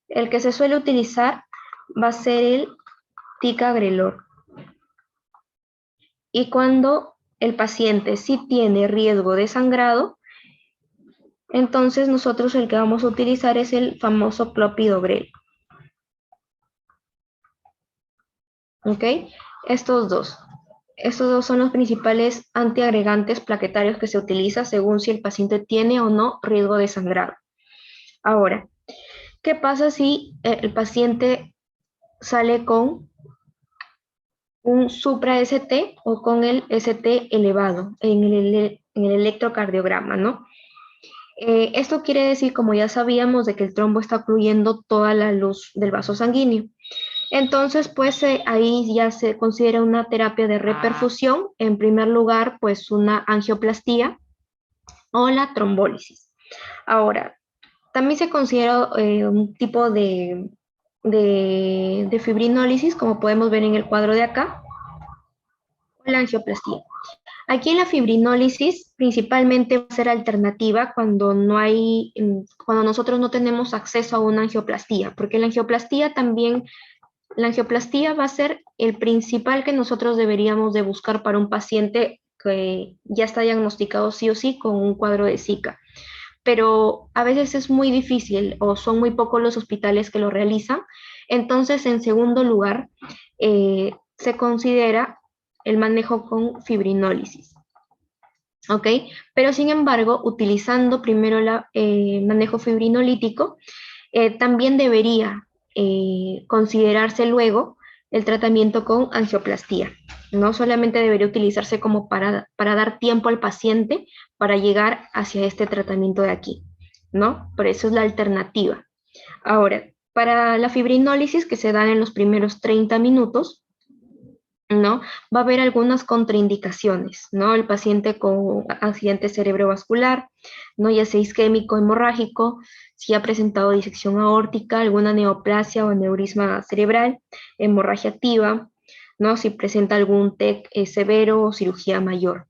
El que se suele utilizar va a ser el ticagrelor. Y cuando el paciente sí tiene riesgo de sangrado, entonces nosotros el que vamos a utilizar es el famoso clopidogrel. ¿Ok? Estos dos. Estos dos son los principales antiagregantes plaquetarios que se utilizan según si el paciente tiene o no riesgo de sangrado. Ahora, ¿qué pasa si el paciente sale con un supra-ST o con el ST elevado en el electrocardiograma, ¿no? Esto quiere decir, como ya sabíamos, de que el trombo está ocluyendo toda la luz del vaso sanguíneo. Entonces, pues ahí ya se considera una terapia de reperfusión. En primer lugar, pues una angioplastía o la trombólisis. Ahora, también se considera un tipo de fibrinólisis, como podemos ver en el cuadro de acá, o la angioplastía. Aquí en la fibrinólisis principalmente va a ser alternativa cuando cuando nosotros no tenemos acceso a una angioplastía, porque la angioplastía va a ser el principal que nosotros deberíamos de buscar para un paciente que ya está diagnosticado sí o sí con un cuadro de Zika. Pero a veces es muy difícil o son muy pocos los hospitales que lo realizan. Entonces, en segundo lugar, se considera el manejo con fibrinólisis. ¿Ok? Pero sin embargo, utilizando primero el manejo fibrinolítico, también debería considerarse luego el tratamiento con angioplastía. No solamente debería utilizarse como para dar tiempo al paciente para llegar hacia este tratamiento de aquí, ¿no? Por eso es la alternativa. Ahora, para la fibrinólisis que se dan en los primeros 30 minutos, ¿no? Va a haber algunas contraindicaciones, ¿no? El paciente con accidente cerebrovascular, ¿no? Ya sea isquémico, hemorrágico, si ha presentado disección aórtica, alguna neoplasia o aneurisma cerebral, hemorragia activa, ¿no? Si presenta algún TEC severo o cirugía mayor.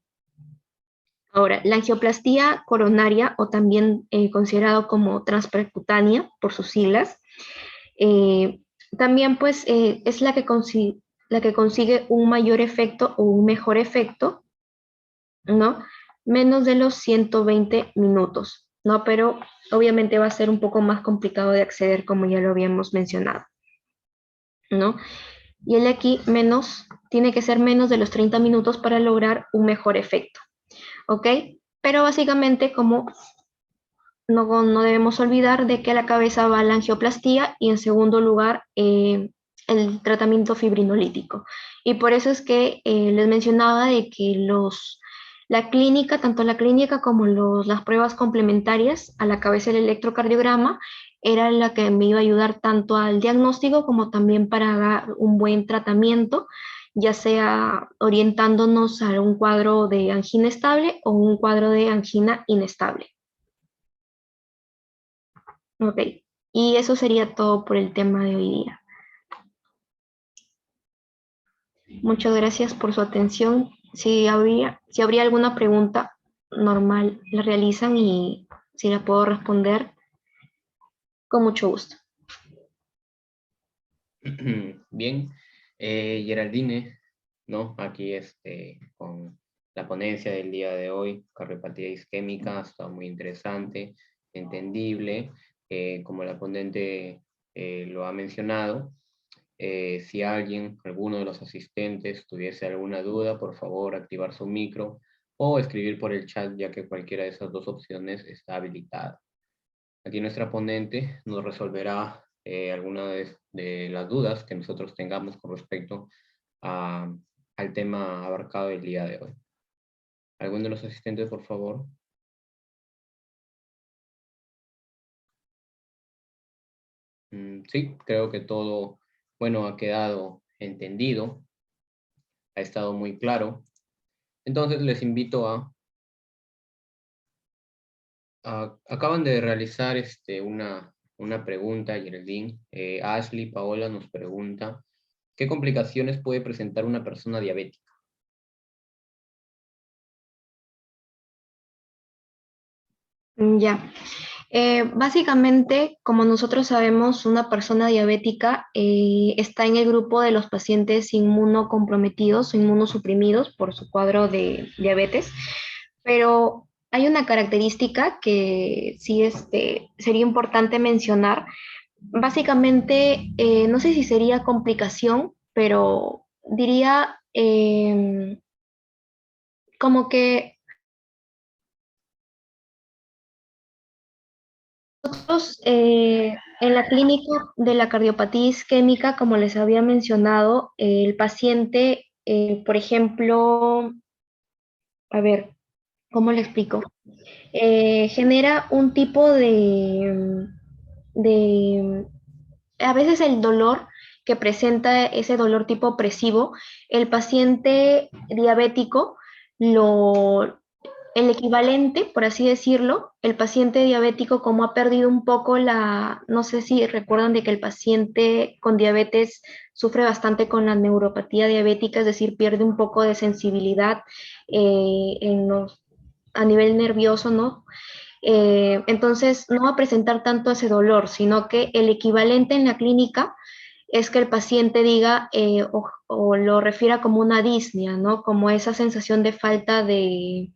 Ahora, la angioplastía coronaria, o también considerado como transpercutánea por sus siglas, eh, también pues es la que consigue un mayor efecto o un mejor efecto, ¿no? Menos de los 120 minutos, ¿no? Pero obviamente va a ser un poco más complicado de acceder, como ya lo habíamos mencionado, ¿no? Y el de aquí tiene que ser menos de los 30 minutos para lograr un mejor efecto, ¿ok? Pero básicamente como no debemos olvidar de que a la cabeza va la angioplastía y en segundo lugar el tratamiento fibrinolítico. Y por eso es que les mencionaba de que la clínica, tanto la clínica como las pruebas complementarias a la cabeza del electrocardiograma, era la que me iba a ayudar tanto al diagnóstico como también para dar un buen tratamiento, ya sea orientándonos a un cuadro de angina estable o un cuadro de angina inestable. Ok, y eso sería todo por el tema de hoy día. Muchas gracias por su atención. Si habría alguna pregunta normal, la realizan y si la puedo responder, con mucho gusto. Bien, Geraldine, ¿no? Aquí con la ponencia del día de hoy, cardiopatía isquémica, está muy interesante, entendible, como la ponente lo ha mencionado. Si alguno de los asistentes tuviese alguna duda, por favor activar su micro o escribir por el chat, ya que cualquiera de esas dos opciones está habilitada. Aquí nuestra ponente nos resolverá algunas de las dudas que nosotros tengamos con respecto al tema abarcado el día de hoy. ¿Alguno de los asistentes, por favor? Sí, creo que todo, bueno, ha quedado entendido. ha estado muy claro. Entonces les invito acaban de realizar una pregunta, Geraldine. Ashley Paola nos pregunta, ¿qué complicaciones puede presentar una persona diabética? Ya. Básicamente, como nosotros sabemos, una persona diabética está en el grupo de los pacientes inmunocomprometidos o inmunosuprimidos por su cuadro de diabetes, pero hay una característica que sí sería importante mencionar. Básicamente, no sé si sería complicación, pero diría como que nosotros, en la clínica de la cardiopatía isquémica, como les había mencionado, el paciente, por ejemplo, a ver, ¿cómo le explico? Genera un tipo de, a veces el dolor que presenta ese dolor tipo opresivo, el paciente diabético lo, el equivalente, por así decirlo, el paciente diabético como ha perdido un poco no sé si recuerdan de que el paciente con diabetes sufre bastante con la neuropatía diabética, es decir, pierde un poco de sensibilidad a nivel nervioso, ¿no? Entonces no va a presentar tanto ese dolor, sino que el equivalente en la clínica es que el paciente diga o lo refiera como una disnea, ¿no? Como esa sensación de falta de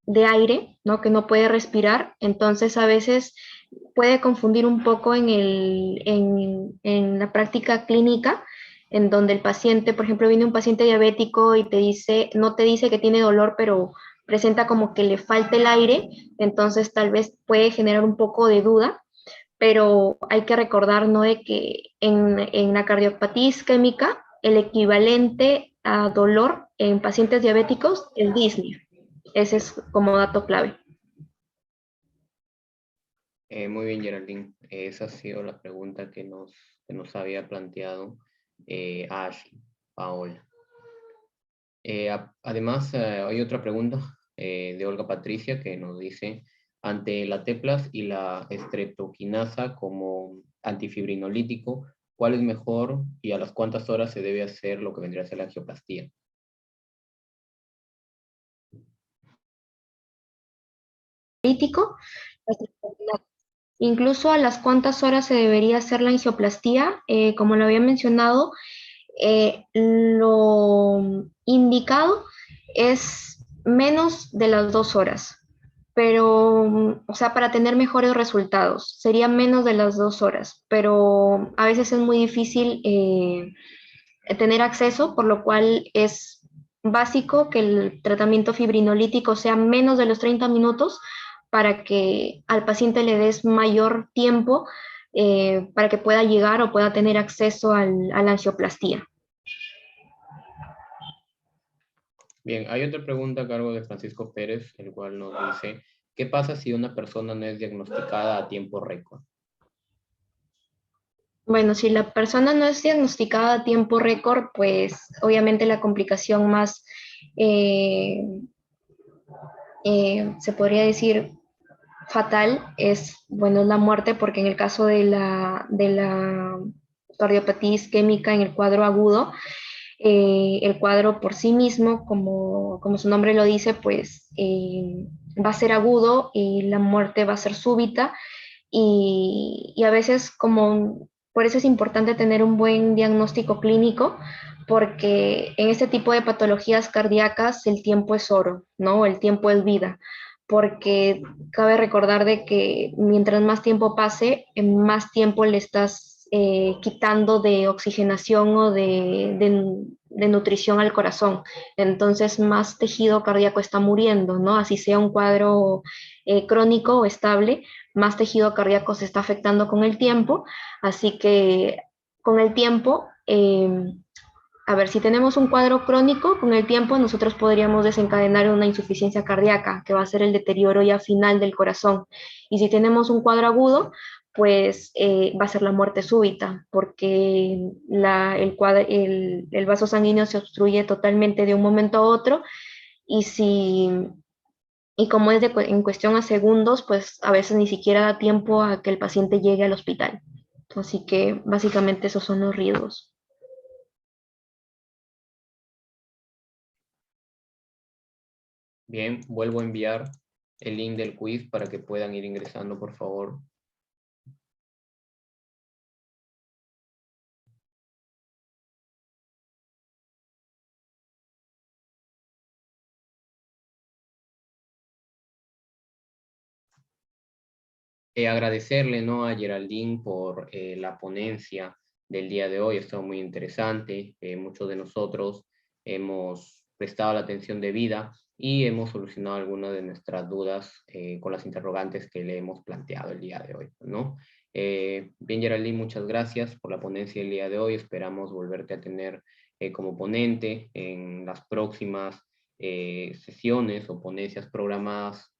aire, ¿no? Que no puede respirar. Entonces a veces puede confundir un poco en la práctica clínica, en donde el paciente, por ejemplo, viene un paciente diabético y te dice, no te dice que tiene dolor, pero presenta como que le falta el aire, entonces tal vez puede generar un poco de duda, pero hay que recordar, ¿no?, de que en la cardiopatía isquémica el equivalente a dolor en pacientes diabéticos es disnea. Ese es como dato clave. Muy bien, Geraldine. Esa ha sido la pregunta que nos había planteado Ashley, Paola. Además, hay otra pregunta de Olga Patricia que nos dice, ante la teplas y la estreptoquinasa como antifibrinolítico, ¿cuál es mejor y a las cuántas horas se debe hacer lo que vendría a ser la angioplastía? Crítico, incluso a las cuántas horas se debería hacer la angioplastía, como lo había mencionado, lo indicado es menos de las 2 horas, pero, o sea, para tener mejores resultados, sería menos de las 2 horas, pero a veces es muy difícil tener acceso, por lo cual es básico que el tratamiento fibrinolítico sea menos de los 30 minutos para que al paciente le des mayor tiempo para que pueda llegar o pueda tener acceso a la angioplastía. Bien, hay otra pregunta a cargo de Francisco Pérez, el cual nos dice, ¿qué pasa si una persona no es diagnosticada a tiempo récord? Bueno, si la persona no es diagnosticada a tiempo récord, pues obviamente la complicación más, eh, se podría decir, fatal es, bueno, la muerte, porque en el caso de la cardiopatía isquémica en el cuadro agudo, el cuadro por sí mismo, como su nombre lo dice, pues va a ser agudo y la muerte va a ser súbita y a veces por eso es importante tener un buen diagnóstico clínico, porque en este tipo de patologías cardíacas el tiempo es oro, ¿no? El tiempo es vida, porque cabe recordar de que mientras más tiempo pase, más tiempo le estás quitando de oxigenación o de nutrición al corazón. Entonces, más tejido cardíaco está muriendo, ¿no? Así sea un cuadro crónico o estable, más tejido cardíaco se está afectando con el tiempo, así que con el tiempo, a ver, si tenemos un cuadro crónico, con el tiempo nosotros podríamos desencadenar una insuficiencia cardíaca, que va a ser el deterioro ya final del corazón. Y si tenemos un cuadro agudo, pues va a ser la muerte súbita, porque el vaso sanguíneo se obstruye totalmente de un momento a otro y y como es en cuestión a segundos, pues a veces ni siquiera da tiempo a que el paciente llegue al hospital. Así que básicamente esos son los riesgos. Bien, vuelvo a enviar el link del quiz para que puedan ir ingresando, por favor. Agradecerle, ¿no?, a Geraldine por la ponencia del día de hoy. Ha estado muy interesante. Muchos de nosotros hemos prestado la atención debida y hemos solucionado algunas de nuestras dudas con las interrogantes que le hemos planteado el día de hoy, ¿no? Bien, Geraldine, muchas gracias por la ponencia del día de hoy. Esperamos volverte a tener como ponente en las próximas sesiones o ponencias programadas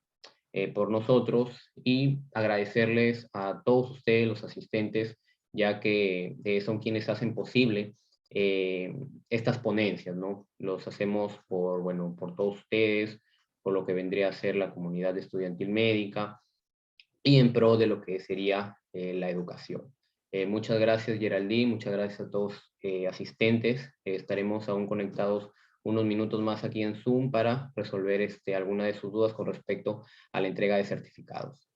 por nosotros, y agradecerles a todos ustedes, los asistentes, ya que son quienes hacen posible estas ponencias, ¿no? Los hacemos por, bueno, por todos ustedes, por lo que vendría a ser la comunidad estudiantil médica y en pro de lo que sería la educación. Muchas gracias, Geraldine, muchas gracias a todos asistentes. Estaremos aún conectados unos minutos más aquí en Zoom para resolver alguna de sus dudas con respecto a la entrega de certificados.